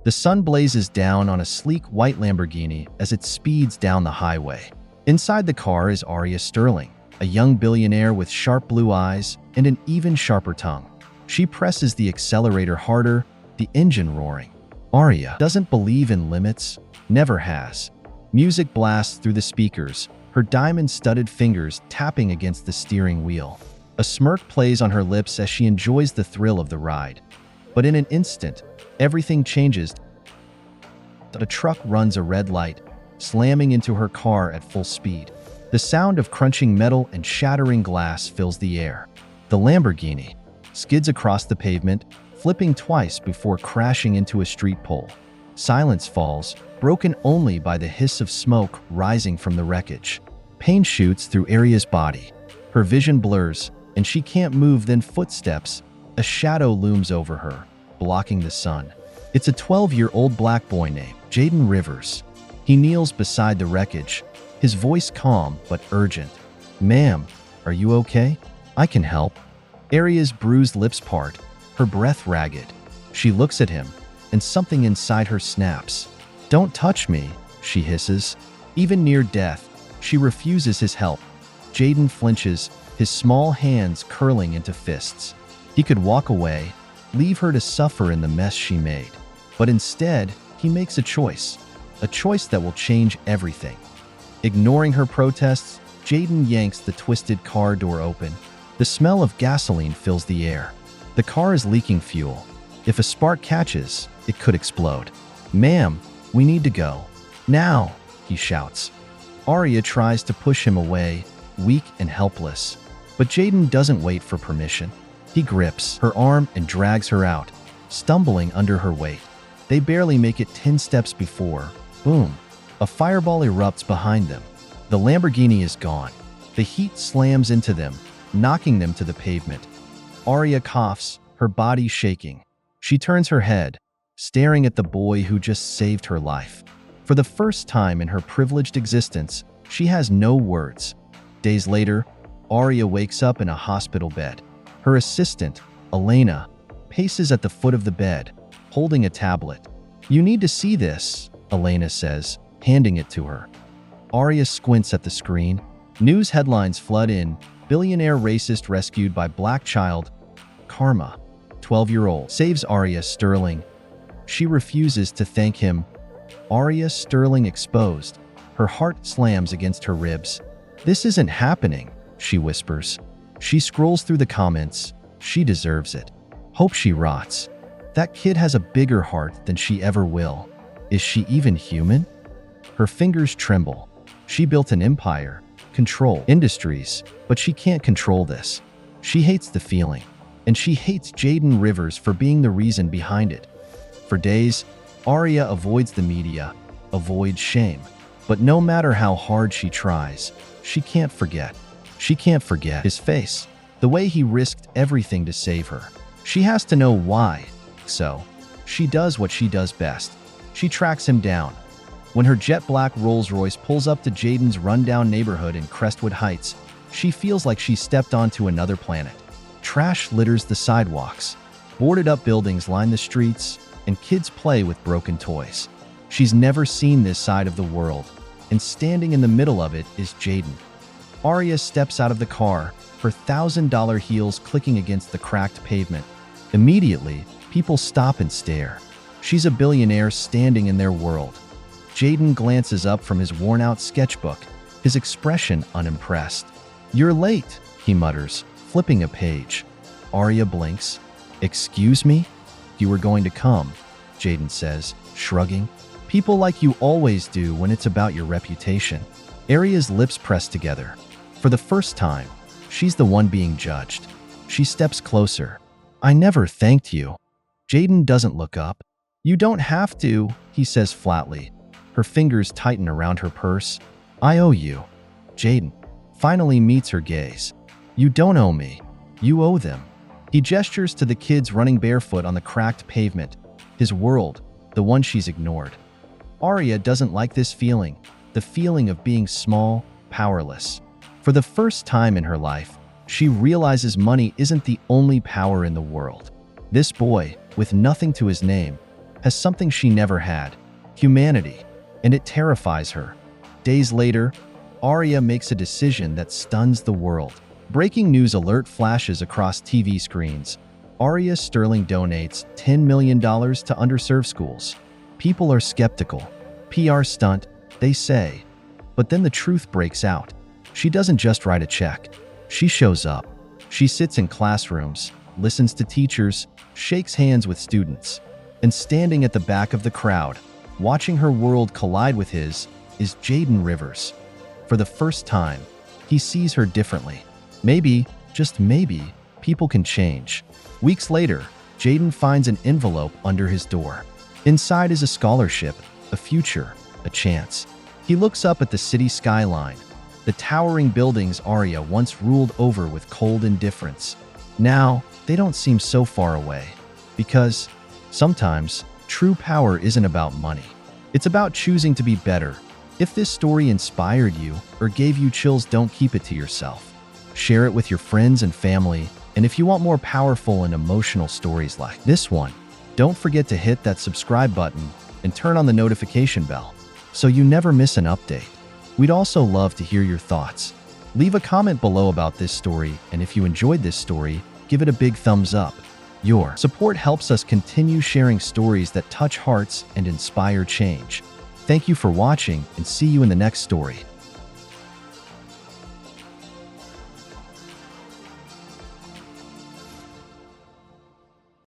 The sun blazes down on a sleek white Lamborghini as it speeds down the highway. Inside the car is Aria Sterling, a young billionaire with sharp blue eyes and an even sharper tongue. She presses the accelerator harder, the engine roaring. Aria doesn't believe in limits, never has. Music blasts through the speakers, her diamond-studded fingers tapping against the steering wheel. A smirk plays on her lips as she enjoys the thrill of the ride. But in an instant, everything changes. A truck runs a red light, slamming into her car at full speed. The sound of crunching metal and shattering glass fills the air. The Lamborghini skids across the pavement, flipping twice before crashing into a street pole. Silence falls, broken only by the hiss of smoke rising from the wreckage. Pain shoots through Aria's body. Her vision blurs, and she can't move. Then footsteps. A shadow looms over her, blocking the sun. It's a 12-year-old black boy named Jaden Rivers. He kneels beside the wreckage, his voice calm but urgent. "Ma'am, are you okay? I can help." Aria's bruised lips part, her breath ragged. She looks at him, and something inside her snaps. "Don't touch me," she hisses. Even near death, she refuses his help. Jaden flinches, his small hands curling into fists. He could walk away, leave her to suffer in the mess she made. But instead, he makes a choice that will change everything. Ignoring her protests, Jaden yanks the twisted car door open. The smell of gasoline fills the air. The car is leaking fuel. If a spark catches, it could explode. "Ma'am, we need to go. Now," he shouts. Aria tries to push him away, weak and helpless. But Jaden doesn't wait for permission. He grips her arm and drags her out, stumbling under her weight. They barely make it 10 steps before, boom, a fireball erupts behind them. The Lamborghini is gone. The heat slams into them, knocking them to the pavement. Aria coughs, her body shaking. She turns her head, staring at the boy who just saved her life. For the first time in her privileged existence, she has no words. Days later, Aria wakes up in a hospital bed. Her assistant, Elena, paces at the foot of the bed, holding a tablet. "You need to see this," Elena says, handing it to her. Aria squints at the screen. News headlines flood in. Billionaire racist rescued by black child. Karma, 12-year-old, saves Aria Sterling. She refuses to thank him. Aria Sterling exposed. Her heart slams against her ribs. "This isn't happening," she whispers. She scrolls through the comments. She deserves it. Hope she rots. That kid has a bigger heart than she ever will. Is she even human? Her fingers tremble. She built an empire, control industries, but she can't control this. She hates the feeling, and she hates Jaden Rivers for being the reason behind it. For days, Aria avoids the media, avoids shame. But no matter how hard she tries, she can't forget. She can't forget his face, the way he risked everything to save her. She has to know why. So, she does what she does best. She tracks him down. When her jet-black Rolls-Royce pulls up to Jaden's rundown neighborhood in Crestwood Heights, she feels like she stepped onto another planet. Trash litters the sidewalks. Boarded-up buildings line the streets, and kids play with broken toys. She's never seen this side of the world, and standing in the middle of it is Jaden. Aria steps out of the car, her $1,000 heels clicking against the cracked pavement. Immediately, people stop and stare. She's a billionaire standing in their world. Jaden glances up from his worn-out sketchbook, his expression unimpressed. "You're late," he mutters, flipping a page. Aria blinks. "Excuse me? You were going to come," Jaden says, shrugging. "People like you always do when it's about your reputation." Aria's lips press together. For the first time, she's the one being judged. She steps closer. "I never thanked you." Jaden doesn't look up. "You don't have to," he says flatly. Her fingers tighten around her purse. "I owe you." Jaden finally meets her gaze. "You don't owe me. You owe them." He gestures to the kids running barefoot on the cracked pavement. His world, the one she's ignored. Aria doesn't like this feeling, the feeling of being small, powerless. For the first time in her life, she realizes money isn't the only power in the world. This boy, with nothing to his name, has something she never had: humanity, and it terrifies her. Days later, Aria makes a decision that stuns the world. Breaking news alert flashes across TV screens. Aria Sterling donates $10 million to underserved schools. People are skeptical. PR stunt, they say. But then the truth breaks out. She doesn't just write a check. She shows up. She sits in classrooms, listens to teachers, shakes hands with students. And standing at the back of the crowd, watching her world collide with his, is Jaden Rivers. For the first time, he sees her differently. Maybe, just maybe, people can change. Weeks later, Jaden finds an envelope under his door. Inside is a scholarship, a future, a chance. He looks up at the city skyline, the towering buildings Aria once ruled over with cold indifference. Now, they don't seem so far away. Because sometimes, true power isn't about money. It's about choosing to be better. If this story inspired you or gave you chills, don't keep it to yourself. Share it with your friends and family. And if you want more powerful and emotional stories like this one, don't forget to hit that subscribe button and turn on the notification bell so you never miss an update. We'd also love to hear your thoughts. Leave a comment below about this story, and if you enjoyed this story, give it a big thumbs up. Your support helps us continue sharing stories that touch hearts and inspire change. Thank you for watching, and see you in the next story.